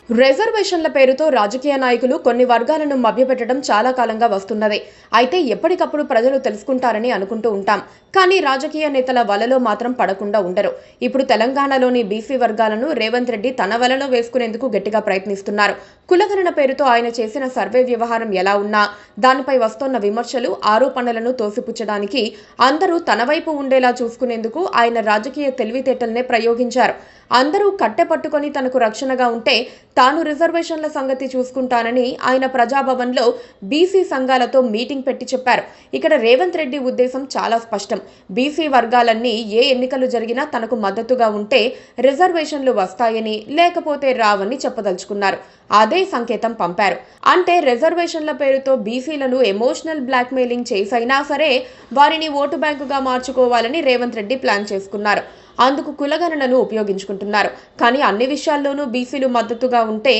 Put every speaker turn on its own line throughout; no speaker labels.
రిజర్వేషన్ల పేరుతో రాజకీయ నాయకులు కొన్ని వర్గాలను మభ్యపెట్టడం చాలా కాలంగా వస్తున్నదే. అయితే ఎప్పటికప్పుడు ప్రజలు తెలుసుకుంటారని అనుకుంటూ ఉంటాం. కానీ రాజకీయ నేతల వలలో మాత్రం పడకుండా ఉండరు. ఇప్పుడు తెలంగాణలోని బీసీ వర్గాలను రేవంత్ రెడ్డి తన వలలో వేసుకునేందుకు గట్టిగా ప్రయత్నిస్తున్నారు. కులగణన పేరుతో ఆయన చేసిన సర్వే వ్యవహారం ఎలా ఉన్నా దానిపై వస్తోన్న విమర్శలు, ఆరోపణలను తోసిపుచ్చడానికి అందరూ తన వైపు ఉండేలా చూసుకునేందుకు ఆయన రాజకీయ తెలివితేటల్నే ప్రయోగించారు. అందరూ కట్టెపట్టుకొని తనకు రక్షణగా ఉంటే తాను రిజర్వేషన్ల సంగతి చూసుకుంటానని ఆయన ప్రజాభవన్లో బీసీ సంఘాలతో మీటింగ్ పెట్టి చెప్పారు. ఇక్కడ రేవంత్ రెడ్డి ఉద్దేశం చాలా స్పష్టం. బీసీ వర్గాలన్నీ ఏ ఎన్నికలు జరిగినా తనకు మద్దతుగా ఉంటే రిజర్వేషన్లు వస్తాయని, లేకపోతే రావని చెప్పదలుచుకున్నారు. అదే సంకేతం పంపారు. అంటే రిజర్వేషన్ల పేరుతో బీసీలను ఎమోషనల్ బ్లాక్మెయిలింగ్ చేసైనా సరే వారిని ఓటు బ్యాంకుగా మార్చుకోవాలని రేవంత్ రెడ్డి ప్లాన్ చేసుకున్నారు. అందుకు కులగణనను ఉపయోగించుకుంటున్నారు. కానీ అన్ని విషయాల్లోనూ బీసీలు మద్దతుగా ఉంటే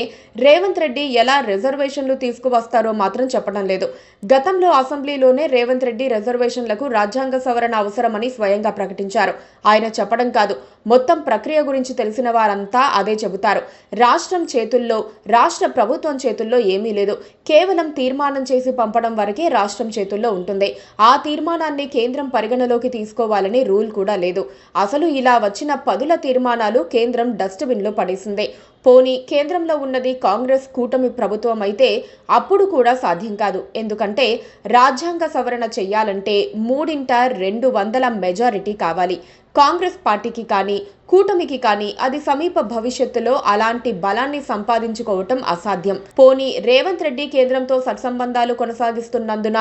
రేవంత్ రెడ్డి ఎలా రిజర్వేషన్లు తీసుకువస్తారో మాత్రం చెప్పడం లేదు. గతంలో అసెంబ్లీలోనే రేవంత్ రెడ్డి రిజర్వేషన్లకు రాజ్యాంగ సవరణ అవసరమని స్వయంగా ప్రకటించారు. ఆయన చెప్పడం కాదు, మొత్తం ప్రక్రియ గురించి తెలిసిన వారంతా అదే చెబుతారు. రాష్ట్ర ప్రభుత్వం చేతుల్లో ఏమీ లేదు. కేవలం తీర్మానం చేసి పంపడం వరకే రాష్ట్రం చేతుల్లో ఉంటుంది. ఆ తీర్మానాన్ని కేంద్రం పరిగణలోకి తీసుకోవాలని రూల్ కూడా లేదు. అసలు ఇలా వచ్చిన పదుల తీర్మానాలు కేంద్రం డస్ట్బిన్లో పడేసిందే. పోనీ కేంద్రంలో ఉన్నది కాంగ్రెస్ కూటమి ప్రభుత్వం అయితే అప్పుడు కూడా సాధ్యం కాదు. ఎందుకంటే రాజ్యాంగ సవరణ చెయ్యాలంటే 3/200 మెజారిటీ కావాలి. కాంగ్రెస్ పార్టీకి కానీ కూటమికి కానీ అది సమీప భవిష్యత్తులో అలాంటి బలాన్ని సంపాదించుకోవటం అసాధ్యం. పోనీ రేవంత్ రెడ్డి కేంద్రంతో సత్సంబంధాలు కొనసాగిస్తున్నందున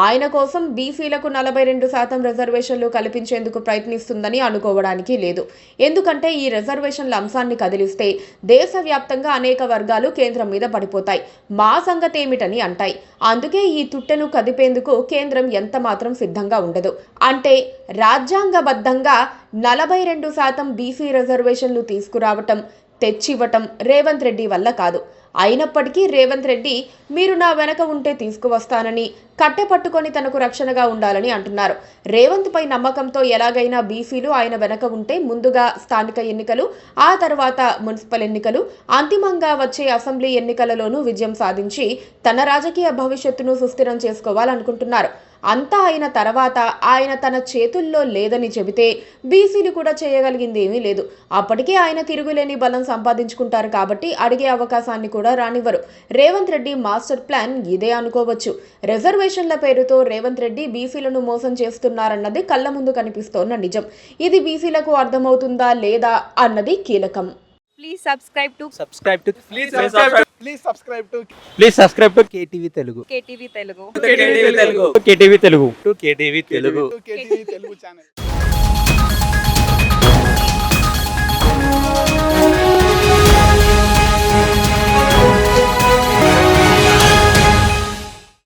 ఆయన కోసం బీసీలకు 42% రిజర్వేషన్లు కల్పించేందుకు ప్రయత్నిస్తుందని అనుకోవడానికి లేదు. ఎందుకంటే ఈ రిజర్వేషన్ల అంశాన్ని కదిలిస్తే దేశవ్యాప్తంగా అనేక వర్గాలు కేంద్రం మీద పడిపోతాయి. మా సంగతేమిటని అంటాయి. అందుకే ఈ తుట్టెను కదిపేందుకు కేంద్రం ఎంత మాత్రం సిద్ధంగా ఉండదు. అంటే రాజ్యాంగబద్ధంగా 42% బీసీ రిజర్వేషన్లు తీసుకురావటం, తెచ్చివ్వటం రేవంత్ రెడ్డి వల్ల కాదు. అయినప్పటికీ రేవంత్ రెడ్డి మీరు నా వెనక ఉంటే తీసుకువస్తానని, కట్టెపట్టుకొని తనకు రక్షణగా ఉండాలని అంటున్నారు. రేవంత్ పై నమ్మకంతో ఎలాగైనా బీసీలు ఆయన వెనక ఉంటే ముందుగా స్థానిక ఎన్నికలు, ఆ తర్వాత మున్సిపల్ ఎన్నికలు, అంతిమంగా వచ్చే అసెంబ్లీ ఎన్నికలలోనూ విజయం సాధించి తన రాజకీయ భవిష్యత్తును సుస్థిరం చేసుకోవాలనుకుంటున్నారు. అంతా అయిన తర్వాత ఆయన తన చేతుల్లో లేదని చెబితే బీసీలు కూడా చేయగలిగింది ఏమీ లేదు. అప్పటికే ఆయన తిరుగులేని బలం సంపాదించుకుంటారు కాబట్టి అడిగే అవకాశాన్ని కూడా రానివ్వరు. రేవంత్ రెడ్డి మాస్టర్ ప్లాన్ ఇదే అనుకోవచ్చు. రిజర్వేషన్ల పేరుతో రేవంత్ రెడ్డి బీసీలను మోసం చేస్తున్నారన్నది కళ్ళ ముందు కనిపిస్తోన్న నిజం. ఇది బీసీలకు అర్థమవుతుందా లేదా అన్నది కీలకం.
Please subscribe to
KTV Telugu.
KTV Telugu.
KTV Telugu.
KTV Telugu channel.